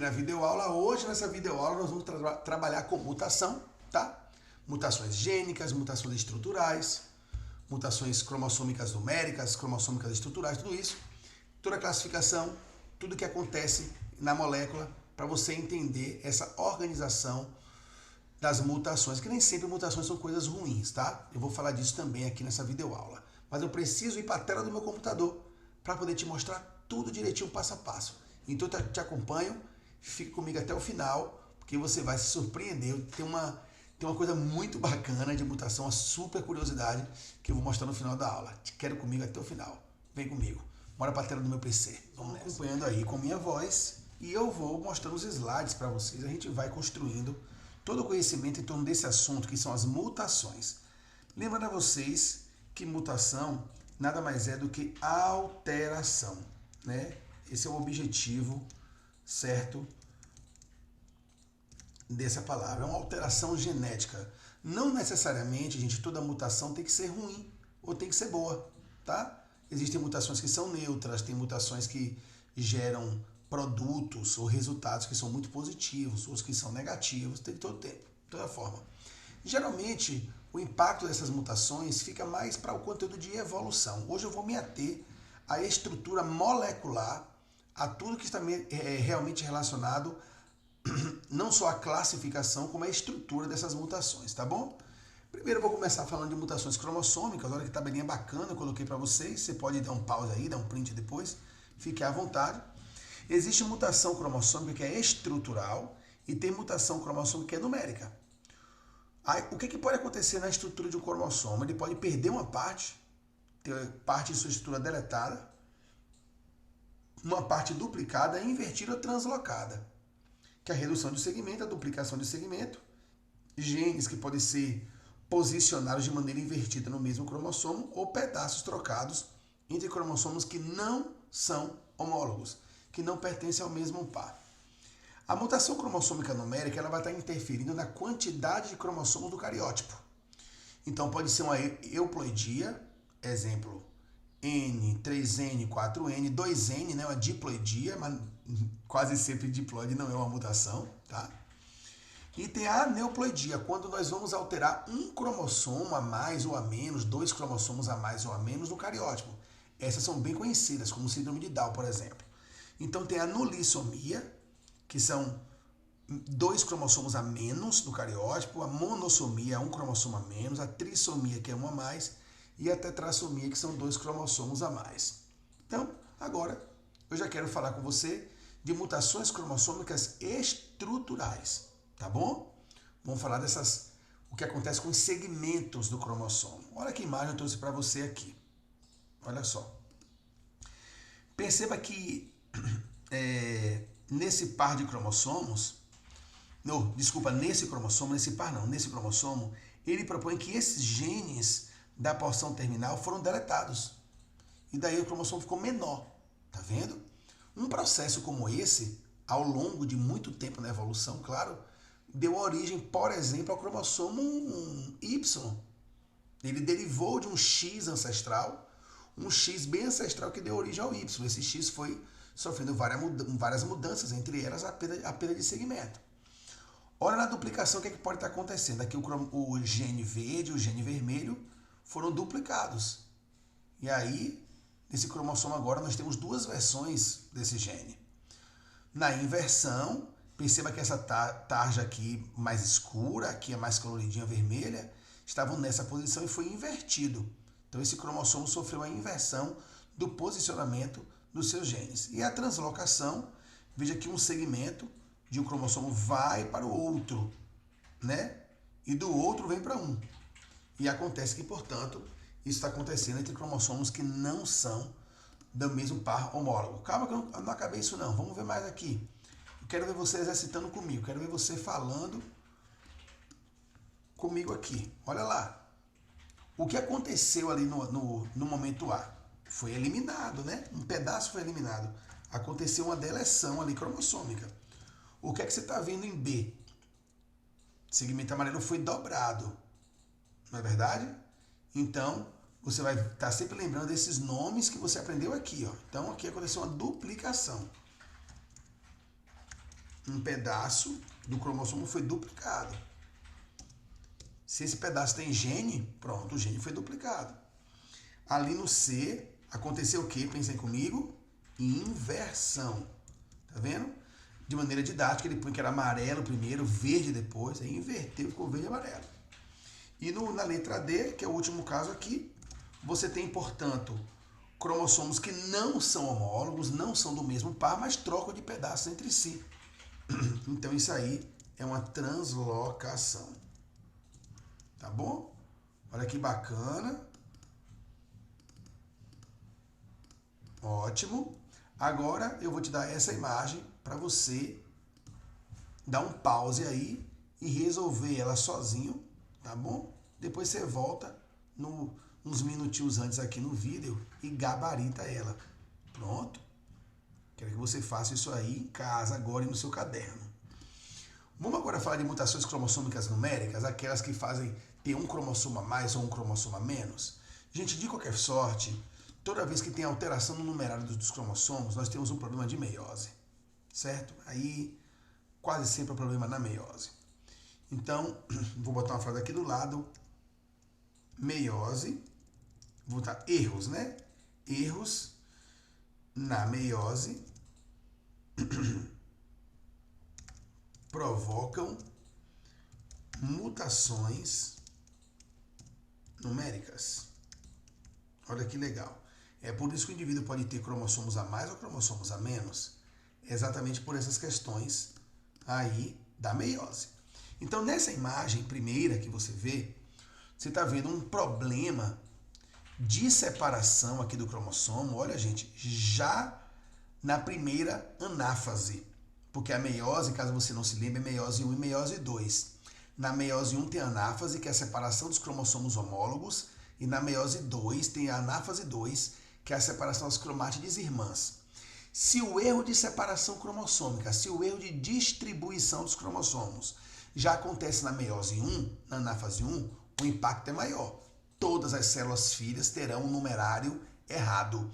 na videoaula. Hoje, nessa videoaula, nós vamos trabalhar com mutação, tá? Mutações gênicas, mutações estruturais, mutações cromossômicas numéricas, cromossômicas estruturais, tudo isso. Toda a classificação, tudo que acontece na molécula, para você entender essa organização das mutações, que nem sempre mutações são coisas ruins, tá? Eu vou falar disso também aqui nessa videoaula. Mas eu preciso ir para a tela do meu computador para poder te mostrar tudo direitinho, passo a passo. Então eu te acompanho, fique comigo até o final, porque você vai se surpreender. Tem uma coisa muito bacana de mutação, uma super curiosidade, que eu vou mostrar no final da aula. Te quero comigo até o final. Vem comigo. Bora para a tela do meu PC. Vamos acompanhando aí com minha voz e eu vou mostrando os slides para vocês. A gente vai construindo todo o conhecimento em torno desse assunto, que são as mutações. Lembrando a vocês que mutação nada mais é do que alteração, né? Esse é o objetivo, certo, dessa palavra. É uma alteração genética. Não necessariamente, gente, toda mutação tem que ser ruim ou tem que ser boa, tá? Existem mutações que são neutras, tem mutações que geram produtos ou resultados que são muito positivos, outros que são negativos, tem de todo tempo, de toda forma. Geralmente, o impacto dessas mutações fica mais para o conteúdo de evolução. Hoje eu vou me ater à estrutura molecular, a tudo que está realmente relacionado não só à classificação, como à estrutura dessas mutações, tá bom? Primeiro eu vou começar falando de mutações cromossômicas, olha que tabelinha bacana, eu coloquei para vocês, você pode dar um pause aí, dar um print depois, fique à vontade. Existe mutação cromossômica que é estrutural e tem mutação cromossômica que é numérica. Aí, o que pode acontecer na estrutura de um cromossomo? Ele pode perder uma parte, ter parte de sua estrutura deletada, uma parte duplicada, invertida ou translocada, que é a redução de segmento, a duplicação de segmento, genes que podem ser posicionados de maneira invertida no mesmo cromossomo ou pedaços trocados entre cromossomos que não são homólogos, que não pertencem ao mesmo par. A mutação cromossômica numérica ela vai estar interferindo na quantidade de cromossomos do cariótipo. Então pode ser uma euploidia, exemplo, N, 3N, 4N, 2N, né, uma diploidia, mas quase sempre diploide não é uma mutação, tá? E tem a aneuploidia, quando nós vamos alterar um cromossomo a mais ou a menos, 2 cromossomos a mais ou a menos no cariótipo. Essas são bem conhecidas, como síndrome de Down, por exemplo. Então tem a nulissomia, que são 2 cromossomos a menos no cariótipo, a monossomia, 1 cromossomo a menos, a trissomia, que é 1 a mais, e a tetrassomia, que são 2 cromossomos a mais. Então, agora, eu já quero falar com você de mutações cromossômicas estruturais, tá bom? Vamos falar o que acontece com os segmentos do cromossomo. Olha que imagem eu trouxe para você aqui. Olha só. Perceba que nesse par de cromossomos, nesse cromossomo, ele propõe que esses genes da porção terminal foram deletados. E daí o cromossomo ficou menor, tá vendo? Um processo como esse, ao longo de muito tempo na evolução, claro, deu origem, por exemplo, ao cromossomo Y. Ele derivou de um X ancestral, um X bem ancestral que deu origem ao Y. Esse X foi sofrendo várias mudanças, entre elas a perda de segmento. Olha na duplicação o que pode estar acontecendo. Aqui o gene verde e o gene vermelho foram duplicados. E aí, nesse cromossomo agora, nós temos 2 versões desse gene. Na inversão, perceba que essa tarja aqui mais escura, aqui é mais coloridinha vermelha, estavam nessa posição e foi invertido. Então esse cromossomo sofreu a inversão do posicionamento dos seus genes. E a translocação, veja que um segmento de um cromossomo vai para o outro, né? E do outro vem para um. E acontece que, portanto, isso está acontecendo entre cromossomos que não são do mesmo par homólogo. Calma que eu não acabei isso não, vamos ver mais aqui. Eu quero ver você exercitando comigo, quero ver você falando comigo aqui. Olha lá. O que aconteceu ali no momento A? Foi eliminado, né? Um pedaço foi eliminado. Aconteceu uma deleção ali cromossômica. O que é que você está vendo em B? O segmento amarelo foi dobrado. Não é verdade? Então, você vai estar sempre lembrando desses nomes que você aprendeu aqui, ó. Então, aqui aconteceu uma duplicação. um pedaço do cromossomo foi duplicado. Se esse pedaço tem gene, pronto, o gene foi duplicado. Ali no C, aconteceu o quê? Pensem comigo. Inversão. Tá vendo? De maneira didática, ele põe que era amarelo primeiro, verde depois, aí inverteu, ficou verde e amarelo. E na letra D, que é o último caso aqui, você tem, portanto, cromossomos que não são homólogos, não são do mesmo par, mas trocam de pedaços entre si. Então isso aí é uma translocação. Tá bom? Olha que bacana. Ótimo. Agora eu vou te dar essa imagem para você dar um pause aí e resolver ela sozinho, tá bom? Depois você volta uns minutinhos antes aqui no vídeo e gabarita ela. Pronto? Quero que você faça isso aí em casa agora e no seu caderno. Vamos agora falar de mutações cromossômicas numéricas, aquelas que fazem ter um cromossomo a mais ou um cromossomo a menos. Gente, de qualquer sorte, toda vez que tem alteração no numerário dos cromossomos, nós temos um problema de meiose, certo? Aí, quase sempre é problema na meiose. Então, vou botar uma frase aqui do lado. Meiose, vou botar erros, né? Erros na meiose provocam mutações numéricas. Olha que legal. É por isso que o indivíduo pode ter cromossomos a mais ou cromossomos a menos. É exatamente por essas questões aí da meiose. Então, nessa imagem primeira que você vê, você está vendo um problema de separação aqui do cromossomo. Olha, gente, já na primeira anáfase. Porque a meiose, caso você não se lembre, é meiose 1 e meiose 2. Na meiose 1 tem a anáfase, que é a separação dos cromossomos homólogos, e na meiose 2 tem a anáfase 2, que é a separação das cromátides irmãs. Se o erro de separação cromossômica, se o erro de distribuição dos cromossomos já acontece na meiose 1, na anáfase 1, o impacto é maior. Todas as células filhas terão um numerário errado.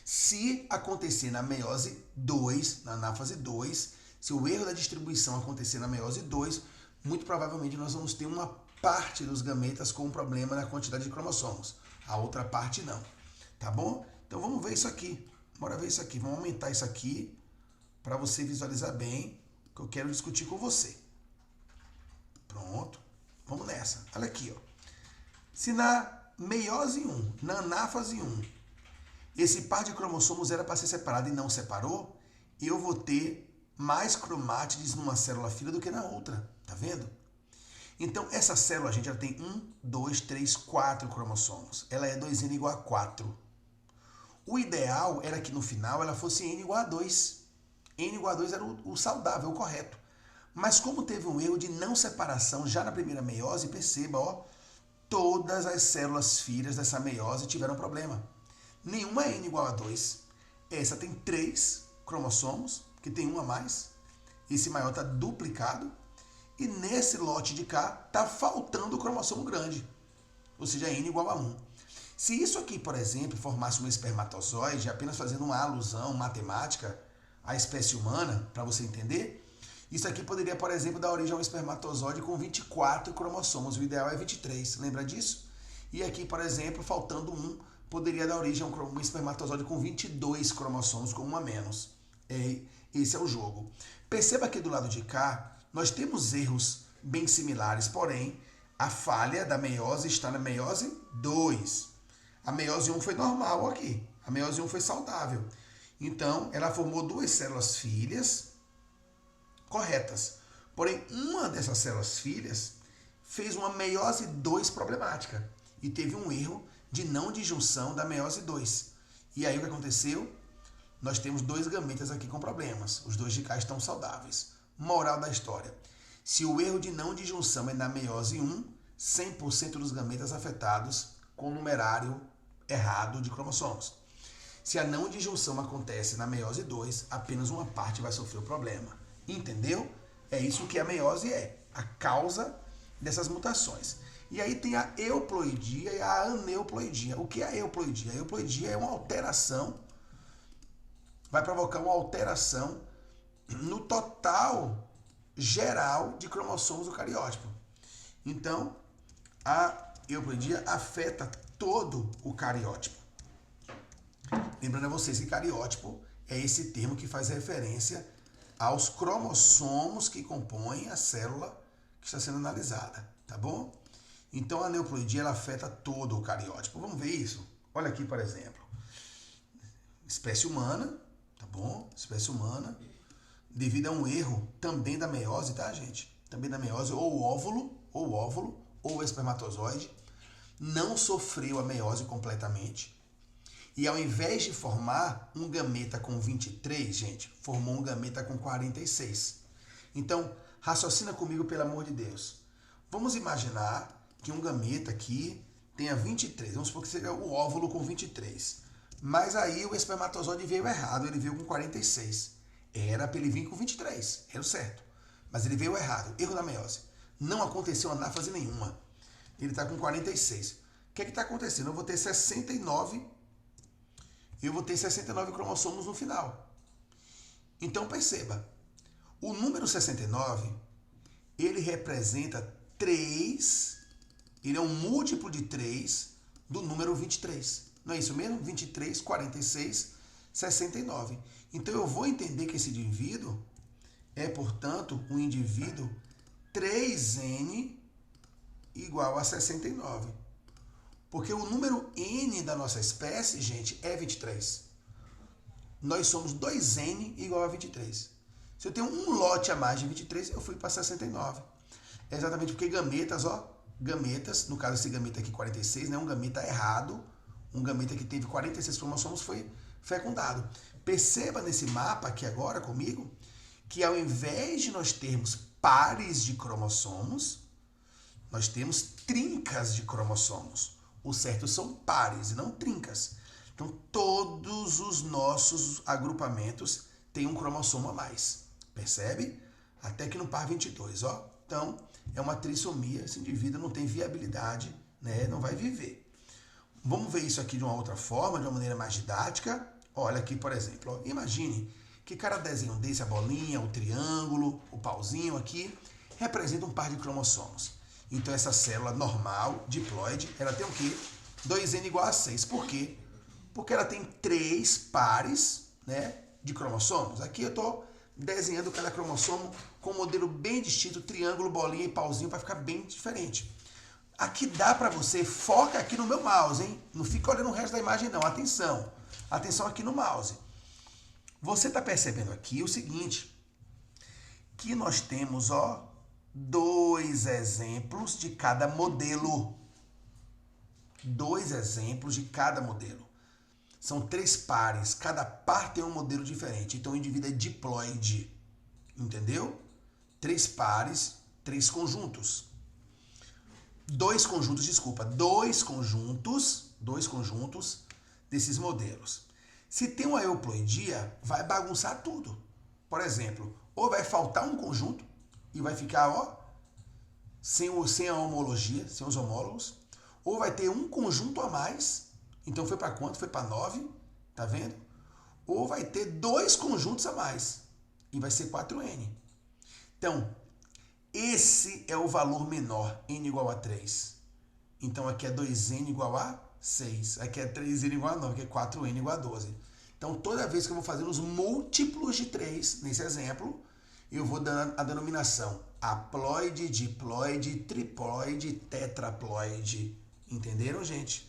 Se acontecer na meiose 2, na anáfase 2, se o erro da distribuição acontecer na meiose 2, muito provavelmente nós vamos ter uma parte dos gametas com um problema na quantidade de cromossomos. A outra parte não. Tá bom? Então vamos ver isso aqui. Bora ver isso aqui. Vamos aumentar isso aqui para você visualizar bem o que eu quero discutir com você. Pronto. Vamos nessa. Olha aqui, ó. Se na meiose 1, na anáfase 1, esse par de cromossomos era para ser separado e não separou, eu vou ter mais cromátides numa célula filha do que na outra. Tá vendo? Então, essa célula, gente, ela tem 1, 2, 3, 4 cromossomos. Ela é 2n igual a 4. O ideal era que no final ela fosse n igual a 2. N igual a 2 era o saudável, o correto. Mas como teve um erro de não separação já na primeira meiose, perceba, ó, todas as células filhas dessa meiose tiveram problema. Nenhuma é n igual a 2. Essa tem 3 cromossomos, que tem um a mais. Esse maior está duplicado. E nesse lote de cá está faltando o cromossomo grande. Ou seja, n igual a 1. Se isso aqui, por exemplo, formasse um espermatozoide, apenas fazendo uma alusão matemática à espécie humana, para você entender, isso aqui poderia, por exemplo, dar origem a um espermatozoide com 24 cromossomos. O ideal é 23. Lembra disso? E aqui, por exemplo, faltando um, poderia dar origem a um espermatozoide com 22 cromossomos, com um a menos. Esse é o jogo. Perceba que do lado de cá, nós temos erros bem similares, porém, a falha da meiose está na meiose 2. A meiose 1 foi normal aqui. A meiose 1 foi saudável. Então, ela formou 2 células filhas corretas. Porém, uma dessas células filhas fez uma meiose 2 problemática e teve um erro de não disjunção da meiose 2. E aí o que aconteceu? Nós temos 2 gametas aqui com problemas. Os 2 de cá estão saudáveis. Moral da história. Se o erro de não disjunção é na meiose 1, 100% dos gametas afetados com o numerário errado de cromossomos. Se a não disjunção acontece na meiose 2, apenas uma parte vai sofrer o problema. Entendeu? É isso que a meiose é, a causa dessas mutações. E aí tem a euploidia e a aneuploidia. O que é a euploidia? A euploidia é uma alteração, vai provocar uma alteração no total geral de cromossomos do cariótipo. Então, a euploidia afeta todo o cariótipo. Lembrando a vocês que cariótipo é esse termo que faz referência aos cromossomos que compõem a célula que está sendo analisada, tá bom? Então, a aneuploidia ela afeta todo o cariótipo. Vamos ver isso? Olha aqui, por exemplo. Espécie humana, tá bom? Espécie humana, devido a um erro também da meiose, tá, gente? Também da meiose, ou o espermatozoide, não sofreu a meiose completamente. E ao invés de formar um gameta com 23, gente, formou um gameta com 46. Então, raciocina comigo, pelo amor de Deus. Vamos imaginar que um gameta aqui tenha 23. Vamos supor que seja o óvulo com 23. Mas aí o espermatozoide veio errado, ele veio com 46. Era para ele vir com 23, era o certo. Mas ele veio errado, erro da meiose. Não aconteceu anáfase nenhuma. Ele está com 46. O que é que está acontecendo? Eu vou ter 69 cromossomos no final. Então perceba, o número 69, ele representa 3, ele é um múltiplo de 3 do número 23. Não é isso mesmo? 23, 46, 69. Então eu vou entender que esse indivíduo é, portanto, um indivíduo 3N igual a 69. Porque o número N da nossa espécie, gente, é 23. Nós somos 2N igual a 23. Se eu tenho um lote a mais de 23, eu fui para 69. É exatamente porque gametas, no caso esse gameta aqui 46, né, um gameta errado, um gameta que teve 46 cromossomos foi fecundado. Perceba nesse mapa aqui agora comigo, que ao invés de nós termos pares de cromossomos, nós temos trincas de cromossomos. O certo são pares e não trincas. Então, todos os nossos agrupamentos têm um cromossomo a mais. Percebe? Até que no par 22, ó. Então, é uma trissomia. Esse indivíduo não tem viabilidade, né? Não vai viver. Vamos ver isso aqui de uma outra forma, de uma maneira mais didática. Olha aqui, por exemplo. Ó. Imagine que cada desenho desse, a bolinha, o triângulo, o pauzinho aqui, representa um par de cromossomos. Então, essa célula normal, diploide, ela tem o quê? 2N igual a 6. Por quê? Porque ela tem 3 pares, né, de cromossomos. Aqui eu estou desenhando cada cromossomo com um modelo bem distinto, triângulo, bolinha e pauzinho, para ficar bem diferente. Aqui dá para você, foca aqui no meu mouse, hein? Não fica olhando o resto da imagem, não. Atenção. Atenção aqui no mouse. Você está percebendo aqui o seguinte, que nós temos, ó, 2 exemplos de cada modelo. 2 exemplos de cada modelo. São 3 pares. Cada par tem um modelo diferente. Então o indivíduo é diploide. Entendeu? 3 pares, 3 conjuntos. 2 conjuntos desses modelos. Se tem uma euploidia, vai bagunçar tudo. Por exemplo, ou vai faltar um conjunto e vai ficar, ó, sem a homologia, sem os homólogos, ou vai ter um conjunto a mais, então foi para quanto? Foi para 9, tá vendo? Ou vai ter 2 conjuntos a mais, e vai ser 4N. Então, esse é o valor menor, N igual a 3. Então, aqui é 2N igual a 6, aqui é 3N igual a 9, aqui é 4N igual a 12. Então, toda vez que eu vou fazer os múltiplos de 3, nesse exemplo, eu vou dando a denominação haploide, diploide, triploide, tetraploide. Entenderam, gente?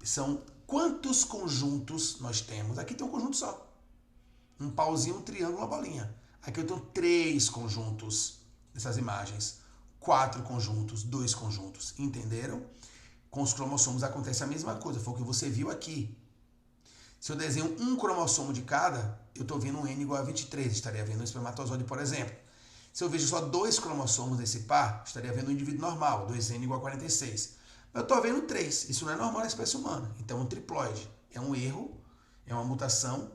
São quantos conjuntos nós temos? Aqui tem um conjunto só. Um pauzinho, um triângulo, uma bolinha. Aqui eu tenho 3 conjuntos nessas imagens. 4 conjuntos, 2 conjuntos. Entenderam? Com os cromossomos acontece a mesma coisa. Foi o que você viu aqui. Se eu desenho um cromossomo de cada, eu estou vendo um N igual a 23. Estaria vendo um espermatozoide, por exemplo. Se eu vejo só 2 cromossomos nesse par, estaria vendo um indivíduo normal, 2N igual a 46. Eu estou vendo 3. Isso não é normal na espécie humana. Então, um triploide é um erro, é uma mutação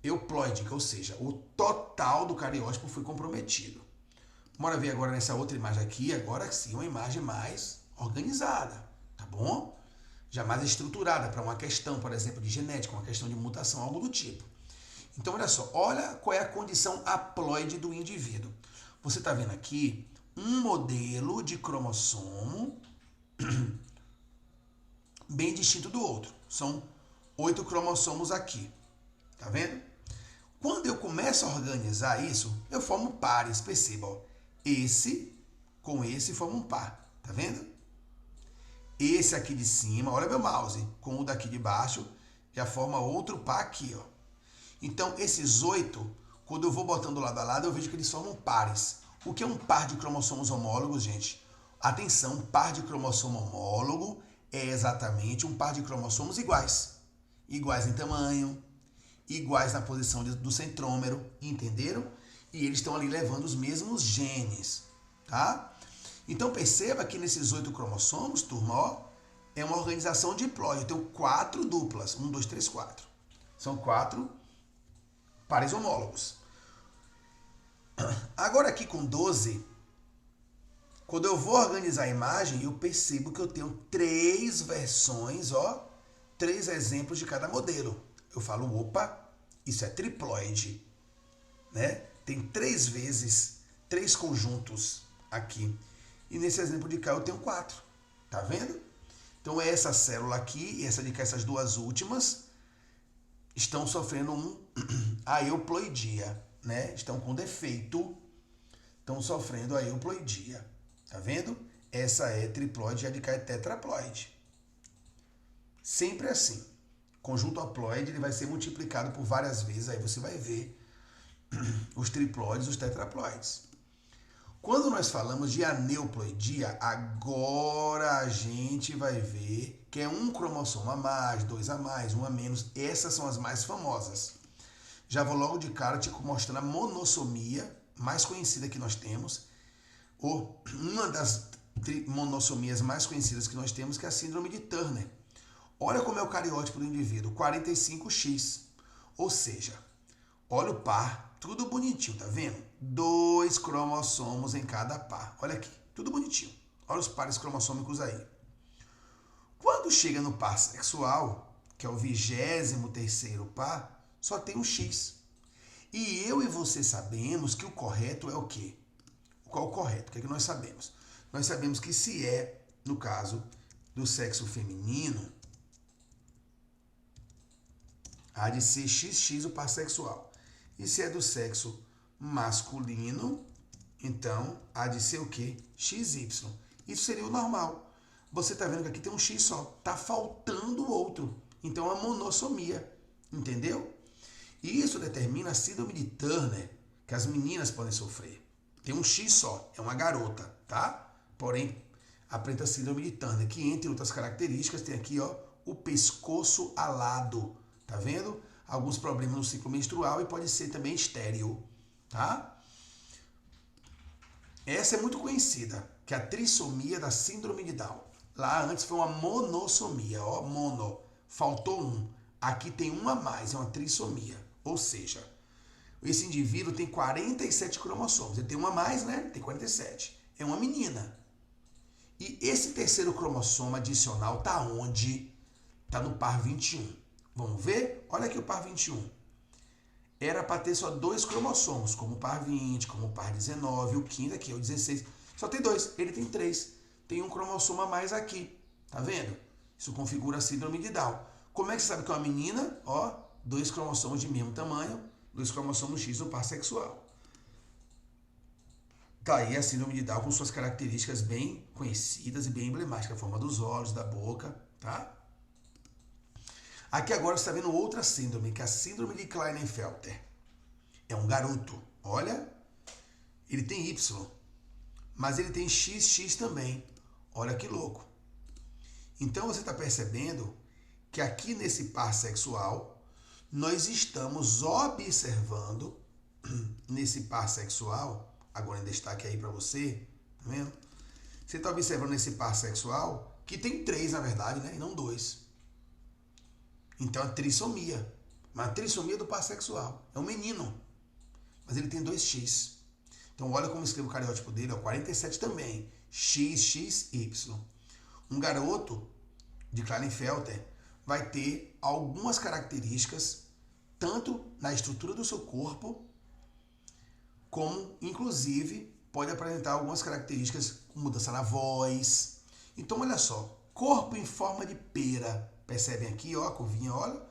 euploídica, ou seja, o total do cariótipo foi comprometido. Bora ver agora nessa outra imagem aqui, agora sim, uma imagem mais organizada, tá bom? Já mais estruturada para uma questão, por exemplo, de genética, uma questão de mutação, algo do tipo. Então, olha só, olha qual é a condição haploide do indivíduo. Você está vendo aqui um modelo de cromossomo bem distinto do outro. São 8 cromossomos aqui. Tá vendo? Quando eu começo a organizar isso, eu formo pares. Perceba, ó. Esse com esse forma um par. Tá vendo? Esse aqui de cima, olha meu mouse, com o daqui de baixo, já forma outro par aqui, ó. Então, esses 8, quando eu vou botando lado a lado, eu vejo que eles formam pares. O que é um par de cromossomos homólogos, gente? Atenção, um par de cromossomo homólogo é exatamente um par de cromossomos iguais. Iguais em tamanho, iguais na posição do centrômero, entenderam? E eles estão ali levando os mesmos genes, tá? Então perceba que nesses 8 cromossomos, turma, ó, é uma organização diploide. Eu tenho 4 duplas, 1, 2, 3, 4. São 4 pares homólogos. Agora aqui com 12, quando eu vou organizar a imagem, eu percebo que eu tenho 3 versões, ó, 3 exemplos de cada modelo. Eu falo, opa, isso é triploide, né? Tem 3 vezes, 3 conjuntos aqui. E nesse exemplo de cá eu tenho 4, tá vendo? Então essa célula aqui e essa de cá, essas duas últimas, estão sofrendo a euploidia, né? Estão com defeito, estão sofrendo a euploidia, tá vendo? Essa é triploide e a de cá é tetraploide. Sempre assim. Conjunto haploide, ele vai ser multiplicado por várias vezes, aí você vai ver os triploides, os tetraploides. Quando nós falamos de aneuploidia, agora a gente vai ver que é um cromossomo a mais, 2 a mais, 1 a menos. Essas são as mais famosas. Já vou logo de cara te mostrando a monossomia mais conhecida que nós temos, ou uma das monossomias mais conhecidas que nós temos, que é a síndrome de Turner. Olha como é o cariótipo do indivíduo, 45X. Ou seja, olha o par, tudo bonitinho, tá vendo? 2 cromossomos em cada par. Olha aqui, tudo bonitinho. Olha os pares cromossômicos aí. Quando chega no par sexual, que é o 23º par, só tem um X. E eu e você sabemos que o correto é o quê? Qual o correto? O que é que nós sabemos? Nós sabemos que se é, no caso do sexo feminino, há de ser XX o par sexual. E se é do sexo masculino, então há de ser o quê? XY. Isso seria o normal. Você está vendo que aqui tem um X só. Está faltando outro. Então é uma monossomia. Entendeu? E isso determina a síndrome de Turner, que as meninas podem sofrer. Tem um X só. É uma garota, tá? Porém, apresenta a síndrome de Turner, que entre outras características tem aqui, ó, o pescoço alado. Tá vendo? Alguns problemas no ciclo menstrual e pode ser também estéril, tá? Essa é muito conhecida, que é a trissomia da síndrome de Down. Lá antes foi uma monossomia, ó, mono, faltou um. Aqui tem um a mais, é uma trissomia. Ou seja, esse indivíduo tem 47 cromossomos. Ele tem um a mais, né? Tem 47. É uma menina. E esse terceiro cromossomo adicional tá onde? Tá no par 21. Vamos ver? Olha aqui o par 21. Era para ter só 2 cromossomos, como o par 20, como o par 19, o 15 aqui, o 16. Só tem 2, ele tem 3. Tem um cromossomo a mais aqui, tá vendo? Isso configura a síndrome de Down. Como é que você sabe que é uma menina? Ó, 2 cromossomos de mesmo tamanho, 2 cromossomos X no par sexual. Tá aí a síndrome de Down com suas características bem conhecidas e bem emblemáticas, a forma dos olhos, da boca, tá? Aqui agora você está vendo outra síndrome, que é a síndrome de Klinefelter. É um garoto. Olha, ele tem Y, mas ele tem XX também. Olha que louco. Então você está percebendo que aqui nesse par sexual, nós estamos observando, nesse par sexual, agora em destaque aí para você, tá vendo? Você está observando nesse par sexual, que tem 3 na verdade, né? E não 2. Então, a trissomia. Mas a trissomia do par sexual. É um menino. Mas ele tem 2X. Então, olha como escreve o cariótipo dele. É o 47 também. XXY. Um garoto de Klinefelter vai ter algumas características tanto na estrutura do seu corpo, como, inclusive, pode apresentar algumas características, como mudança na voz. Então, olha só, corpo em forma de pera. Percebem aqui, ó, a curvinha, olha.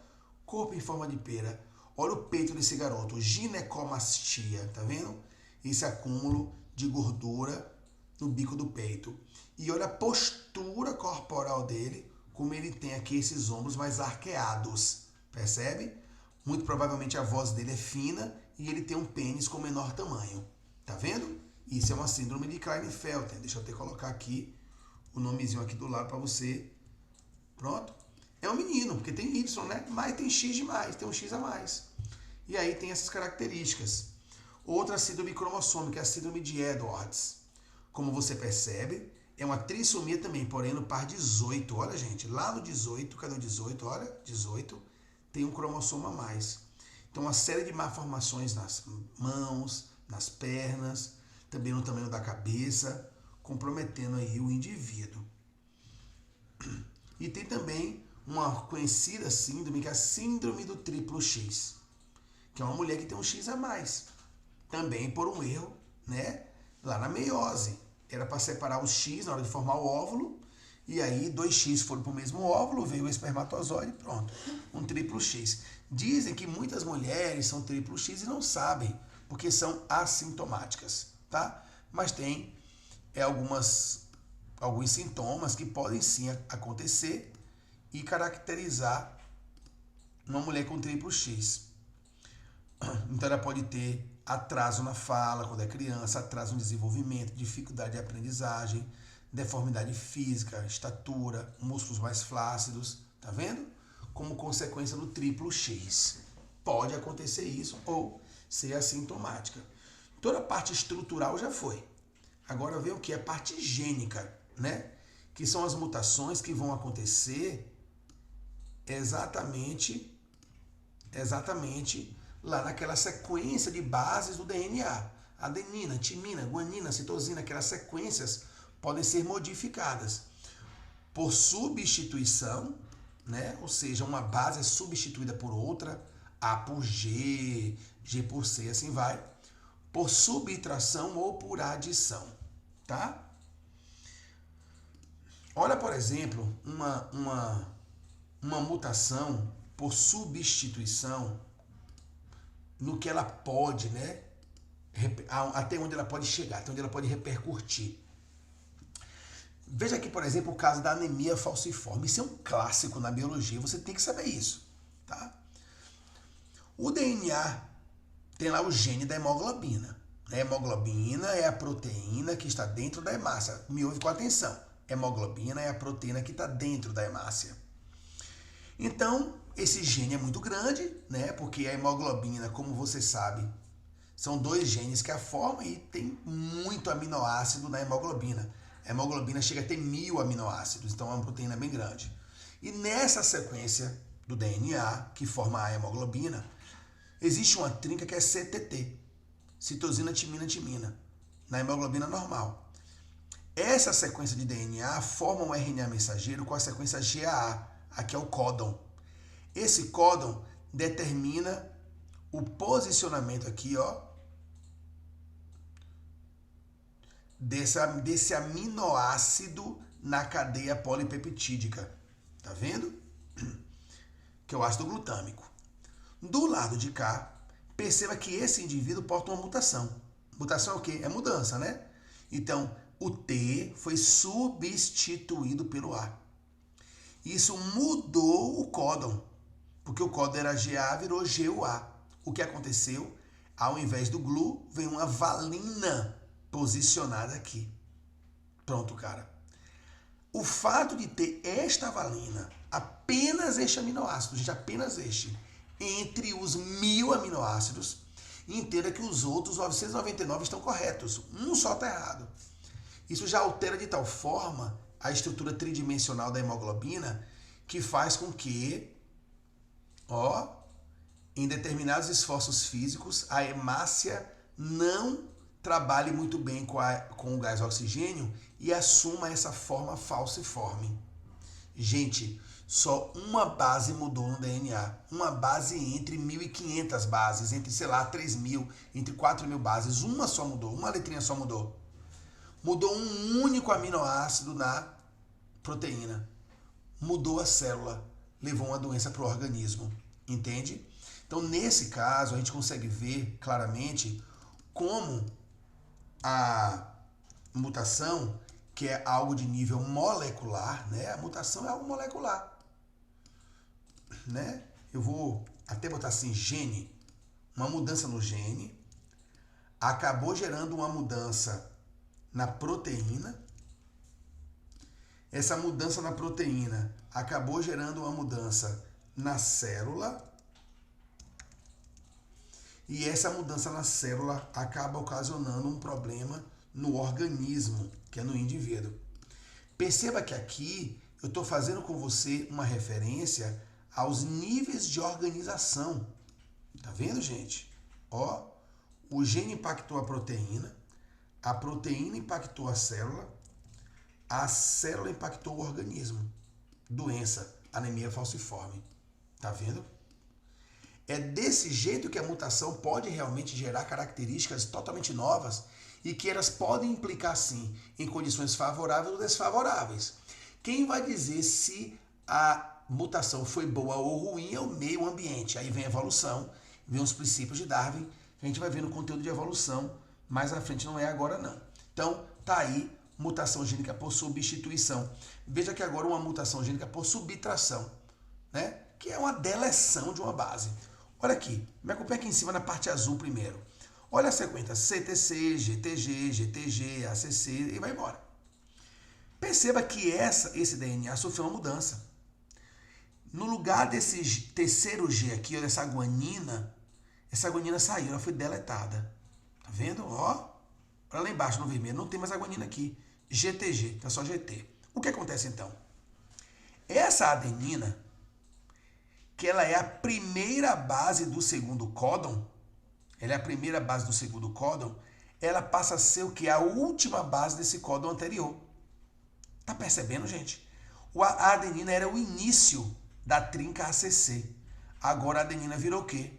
Corpo em forma de pera. Olha o peito desse garoto, ginecomastia, tá vendo? Esse acúmulo de gordura no bico do peito. E olha a postura corporal dele, como ele tem aqui esses ombros mais arqueados, percebe? Muito provavelmente a voz dele é fina e ele tem um pênis com menor tamanho, tá vendo? Isso é uma síndrome de Klinefelter. Deixa eu até colocar aqui o nomezinho aqui do lado para você. Pronto. É um menino, porque tem Y, né? Mas tem X demais, tem um X a mais. E aí tem essas características. Outra síndrome cromossômica é a síndrome de Edwards. Como você percebe, é uma trissomia também, porém no par 18. Olha, gente, lá no 18, cadê o 18? Olha, 18, tem um cromossomo a mais. Então, uma série de malformações nas mãos, nas pernas, também no tamanho da cabeça, comprometendo aí o indivíduo. E tem também uma conhecida síndrome, que é a síndrome do triplo X, que é uma mulher que tem um X a mais, também por um erro, né, lá na meiose. Era para separar os X na hora de formar o óvulo, e aí 2X foram para o mesmo óvulo, veio o espermatozoide, pronto, um triplo X. Dizem que muitas mulheres são triplo X e não sabem, porque são assintomáticas, tá? Mas tem alguns sintomas que podem sim acontecer e caracterizar uma mulher com triplo X. Então ela pode ter atraso na fala quando é criança, atraso no desenvolvimento, dificuldade de aprendizagem, deformidade física, estatura, músculos mais flácidos, tá vendo? Como consequência do triplo X. Pode acontecer isso ou ser assintomática. Toda a parte estrutural já foi. Agora vem o que? A parte gênica, né? Que são as mutações que vão acontecer exatamente lá naquela sequência de bases do DNA. Adenina, timina, guanina, citosina, aquelas sequências podem ser modificadas por substituição, né? Ou seja, uma base é substituída por outra, A por G, G por C, assim vai, por subtração ou por adição, tá? Olha, por exemplo, uma mutação por substituição, no que ela pode, né? Até onde ela pode chegar, até onde ela pode repercutir. Veja aqui, por exemplo, o caso da anemia falciforme. Isso é um clássico na biologia, você tem que saber isso, tá? O DNA tem lá o gene da hemoglobina. A hemoglobina é a proteína que está dentro da hemácia. Me ouve com atenção. Hemoglobina é a proteína que está dentro da hemácia. Então, esse gene é muito grande, né? Porque a hemoglobina, como você sabe, são 2 genes que a formam e tem muito aminoácido na hemoglobina. A hemoglobina chega a ter 1000 aminoácidos, então é uma proteína bem grande. E nessa sequência do DNA, que forma a hemoglobina, existe uma trinca que é CTT, citosina, timina, timina, na hemoglobina normal. Essa sequência de DNA forma um RNA mensageiro com a sequência GAA, aqui é o códon. Esse códon determina o posicionamento aqui, ó, desse aminoácido na cadeia polipeptídica. Tá vendo? Que é o ácido glutâmico. Do lado de cá, perceba que esse indivíduo porta uma mutação. Mutação é o quê? É mudança, né? Então, o T foi substituído pelo A. Isso mudou o códon, porque o códon era GA, virou GUA. O que aconteceu? Ao invés do GLU, vem uma valina posicionada aqui. Pronto, cara. O fato de ter esta valina, apenas este aminoácido, gente, apenas este, entre os 1000 aminoácidos, entenda que os outros 999 estão corretos. Um só está errado. Isso já altera de tal forma a estrutura tridimensional da hemoglobina que faz com que, ó, em determinados esforços físicos, a hemácia não trabalhe muito bem com o gás oxigênio e assuma essa forma falciforme. Gente, Só uma base mudou no DNA. Uma base entre 1.500 bases, entre, sei lá, 3.000, entre 4.000 bases. Uma só mudou, uma letrinha só mudou. Mudou um único aminoácido na proteína. Mudou a célula, levou uma doença para o organismo. Entende? Então, nesse caso, a gente consegue ver claramente como a mutação, que é algo de nível molecular, né? A mutação é algo molecular, né? Eu vou até botar assim, gene, uma mudança no gene, acabou gerando uma mudança na proteína. Essa mudança na proteína acabou gerando uma mudança na célula. E essa mudança na célula acaba ocasionando um problema no organismo, que é no indivíduo. Perceba que aqui eu estou fazendo com você uma referência aos níveis de organização. Tá vendo, gente? Ó, o gene impactou a proteína impactou a célula impactou o organismo. Doença, anemia falciforme. Tá vendo? É desse jeito que a mutação pode realmente gerar características totalmente novas e que elas podem implicar, sim, em condições favoráveis ou desfavoráveis. Quem vai dizer se a mutação foi boa ou ruim é o meio ambiente. Aí vem a evolução, vem os princípios de Darwin, a gente vai ver no conteúdo de evolução, mais à frente, não é agora não. Então, tá aí, mutação gênica por substituição. Veja que agora uma mutação gênica por subtração, né? Que é uma deleção de uma base. Olha aqui, me acompanha aqui em cima na parte azul primeiro. Olha a sequência, CTC, GTG, GTG, ACC e vai embora. Perceba que esse DNA sofreu uma mudança. No lugar desse terceiro G aqui, olha essa guanina saiu, ela foi deletada. Tá vendo? Ó, olha lá embaixo no vermelho, não tem mais a guanina aqui. GTG, tá só GT. O que acontece então? Essa adenina, que ela é a primeira base do segundo códon, ela passa a ser o que? A última base desse códon anterior. Tá percebendo, gente? A adenina era o início da trinca ACC. Agora a adenina virou o quê?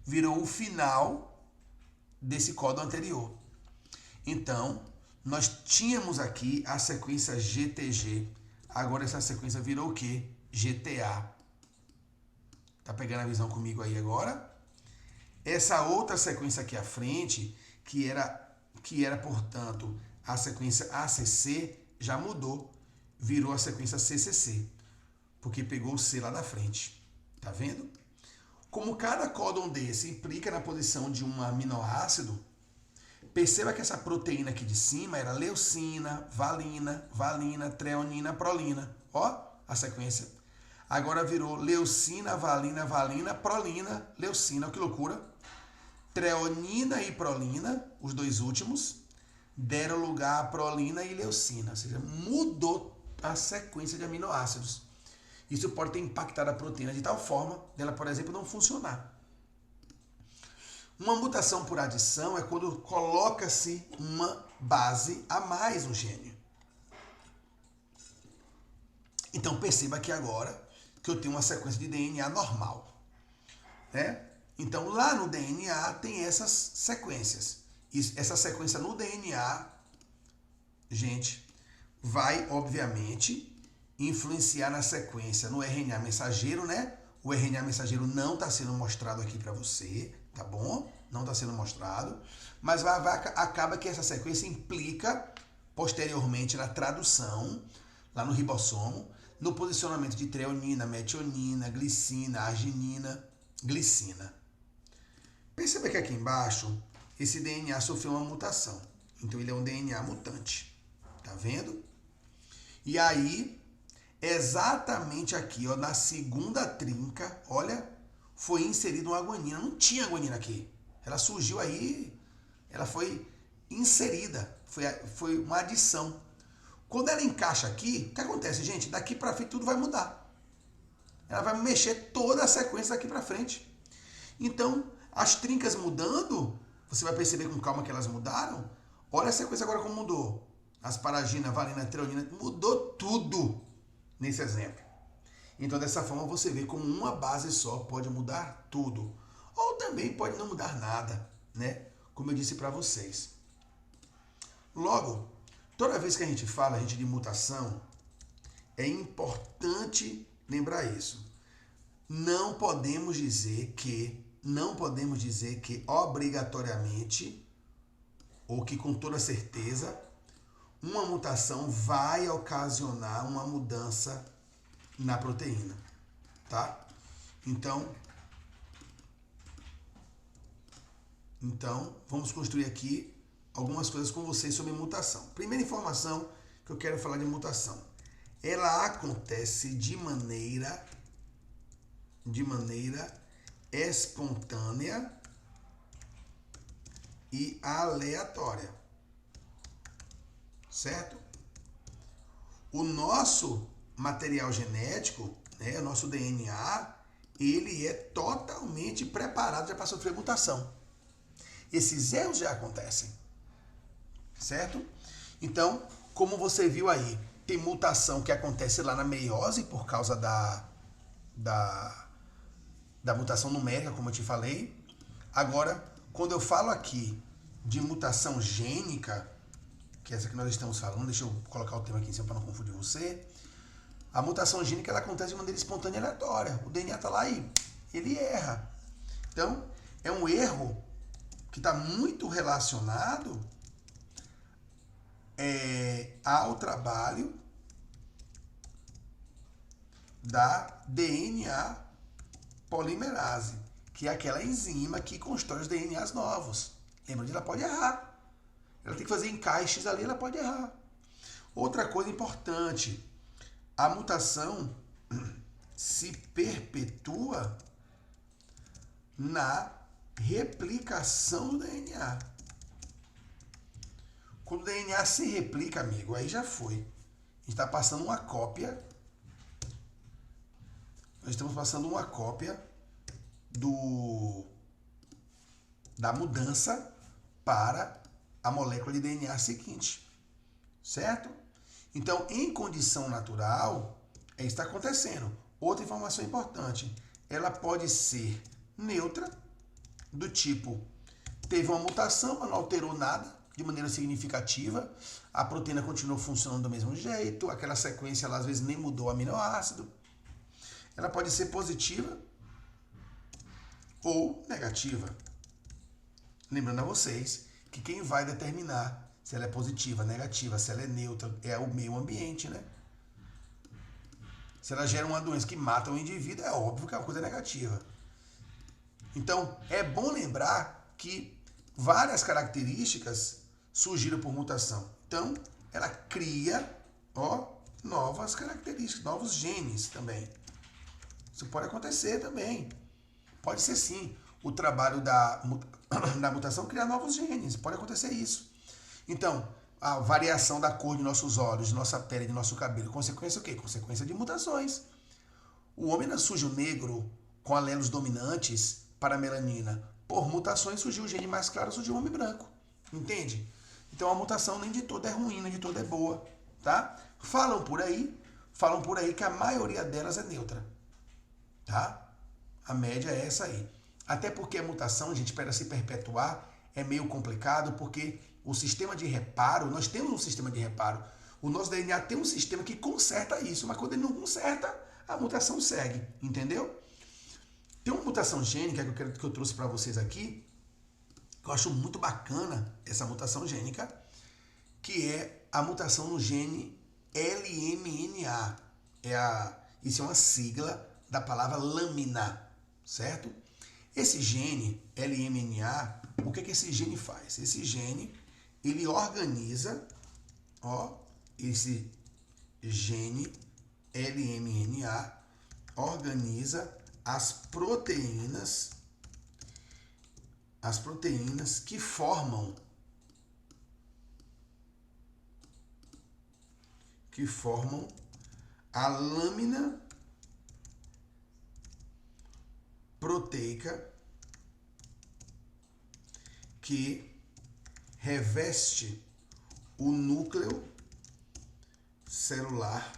Virou o final desse códon anterior. Então, nós tínhamos aqui a sequência GTG. Agora essa sequência virou o quê? GTA. Tá pegando a visão comigo aí agora? Essa outra sequência aqui à frente, que era portanto, a sequência ACC, já mudou. Virou a sequência CCC, porque pegou o C lá da frente. Tá vendo? Como cada códon desse implica na posição de um aminoácido, perceba que essa proteína aqui de cima era leucina, valina, treonina, prolina. Ó, a sequência. Agora virou leucina, valina, prolina, leucina. Olha que loucura. Treonina e prolina, os dois últimos, deram lugar a prolina e leucina. Ou seja, mudou a sequência de aminoácidos. Isso pode ter impactado a proteína de tal forma dela, por exemplo, não funcionar. Uma mutação por adição é quando coloca-se uma base a mais no gene. Então perceba aqui agora que eu tenho uma sequência de DNA normal, né? Então lá no DNA tem essas sequências. Essa sequência no DNA, gente, vai obviamente influenciar na sequência no RNA mensageiro, né? O RNA mensageiro não está sendo mostrado aqui para você, tá bom? Não está sendo mostrado, mas acaba que essa sequência implica posteriormente na tradução, lá no ribossomo, no posicionamento de treonina, metionina, glicina, arginina, glicina. Perceba que aqui embaixo, esse DNA sofreu uma mutação. Então ele é um DNA mutante. Tá vendo? E aí, exatamente aqui, ó, na segunda trinca, olha, foi inserida uma guanina. Não tinha guanina aqui. Ela surgiu aí, ela foi inserida. Foi uma adição. Quando ela encaixa aqui, o que acontece, gente? Daqui para frente tudo vai mudar. Ela vai mexer toda a sequência daqui para frente. Então, as trincas mudando, você vai perceber com calma que elas mudaram. Olha a sequência agora como mudou. Asparagina, valina, treonina, mudou tudo nesse exemplo. Então, dessa forma, você vê como uma base só pode mudar tudo. Ou também pode não mudar nada, né? Como eu disse para vocês. Logo, toda vez que a gente fala de mutação, é importante lembrar isso. Não podemos dizer que obrigatoriamente, ou que com toda certeza, uma mutação vai ocasionar uma mudança na proteína, tá? Então, vamos construir aqui algumas coisas com vocês sobre mutação. Primeira informação que eu quero falar de mutação. Ela acontece de maneira espontânea e aleatória, certo? O nosso material genético, né, o nosso DNA, ele é totalmente preparado já para sofrer mutação. Esses erros já acontecem, certo? Então, como você viu aí, tem mutação que acontece lá na meiose por causa da mutação numérica, como eu te falei. Agora, quando eu falo aqui de mutação gênica, que é essa que nós estamos falando, deixa eu colocar o tema aqui em cima para não confundir você. A mutação gênica ela acontece de maneira espontânea e aleatória. O DNA está lá e ele erra. Então, é um erro que está muito relacionado ao trabalho da DNA polimerase, que é aquela enzima que constrói os DNAs novos. Lembra que ela pode errar. Ela tem que fazer encaixes ali, ela pode errar. Outra coisa importante, a mutação se perpetua na replicação do DNA. Quando o DNA se replica, amigo, aí já foi. A gente está passando uma cópia. Nós estamos passando uma cópia da mudança para a molécula de DNA seguinte, certo? Então, em condição natural, é isso que está acontecendo. Outra informação importante, ela pode ser neutra, do tipo, teve uma mutação, mas não alterou nada de maneira significativa, a proteína continuou funcionando do mesmo jeito, aquela sequência, ela às vezes nem mudou o aminoácido. Ela pode ser positiva ou negativa. Lembrando a vocês que quem vai determinar se ela é positiva, negativa, se ela é neutra, é o meio ambiente, né? Se ela gera uma doença que mata o indivíduo, é óbvio que é uma coisa negativa. Então, é bom lembrar que várias características surgiram por mutação. Então, ela cria, novas características, novos genes também. Isso pode acontecer também. Pode ser sim. O trabalho da mutação criar novos genes. Pode acontecer isso. Então, a variação da cor de nossos olhos, de nossa pele, de nosso cabelo. Consequência o quê? Consequência de mutações. O homem não surge negro com alelos dominantes para a melanina. Por mutações surgiu o gene mais claro, surgiu o homem branco. Entende? Então a mutação nem de toda é ruim, nem de toda é boa. Tá? Falam por aí que a maioria delas é neutra. Tá? A média é essa aí. Até porque a mutação, gente, para se perpetuar, é meio complicado, porque o sistema de reparo, nós temos um sistema de reparo. O nosso DNA tem um sistema que conserta isso, mas quando ele não conserta, a mutação segue, entendeu? Tem uma mutação gênica que eu trouxe para vocês aqui, que eu acho muito bacana, essa mutação gênica, que é a mutação no gene LMNA. Isso é uma sigla da palavra lâmina, certo? Esse gene LMNA, o que esse gene faz? Esse gene, ele organiza, esse gene LMNA organiza as proteínas que formam a lâmina proteica que reveste o núcleo celular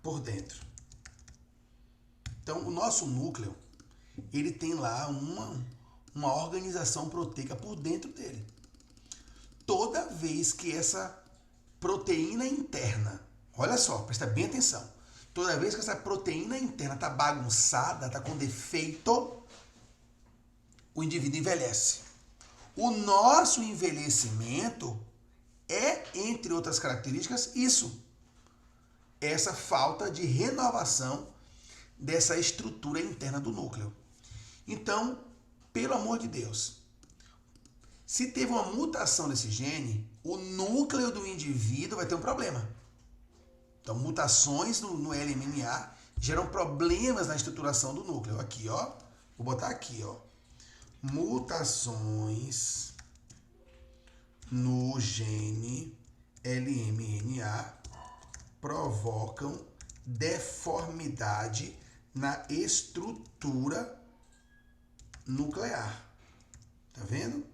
por dentro. Então, o nosso núcleo, ele tem lá uma organização proteica por dentro dele. Toda vez que essa proteína interna, olha só, presta bem atenção, toda vez que essa proteína interna está bagunçada, está com defeito, o indivíduo envelhece. O nosso envelhecimento é, entre outras características, isso. Essa falta de renovação dessa estrutura interna do núcleo. Então, pelo amor de Deus, se teve uma mutação desse gene, o núcleo do indivíduo vai ter um problema. Então, mutações no LMNA geram problemas na estruturação do núcleo. Aqui, ó. Vou botar aqui, ó. Mutações no gene LMNA provocam deformidade na estrutura nuclear. Tá vendo?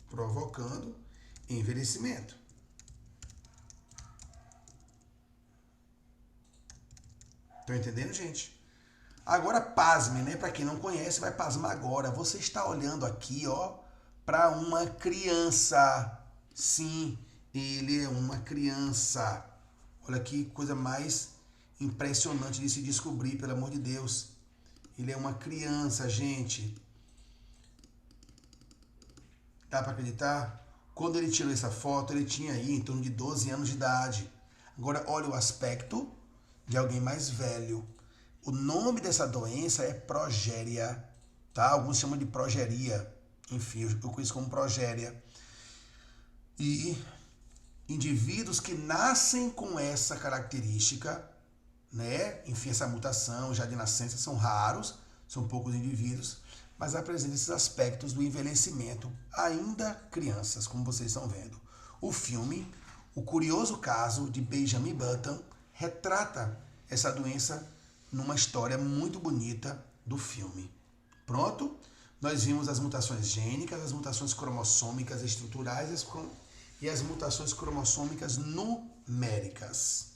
Provocando envelhecimento. Estão entendendo, gente? Agora pasme, né? Para quem não conhece, vai pasmar agora. Você está olhando aqui, ó, para uma criança. Sim, ele é uma criança. Olha que coisa mais impressionante de se descobrir, pelo amor de Deus. Ele é uma criança, gente. Dá para acreditar? Quando ele tirou essa foto, ele tinha aí em torno de 12 anos de idade. Agora, olha o aspecto de alguém mais velho. O nome dessa doença é progéria, tá? Alguns chamam de progeria. Enfim, eu conheço como progéria. E indivíduos que nascem com essa característica, né? Enfim, essa mutação já de nascença são raros, são poucos indivíduos, mas apresentam esses aspectos do envelhecimento, ainda crianças, como vocês estão vendo. O filme, O Curioso Caso de Benjamin Button, retrata essa doença numa história muito bonita do filme. Pronto? Nós vimos as mutações gênicas, as mutações cromossômicas estruturais e as mutações cromossômicas numéricas.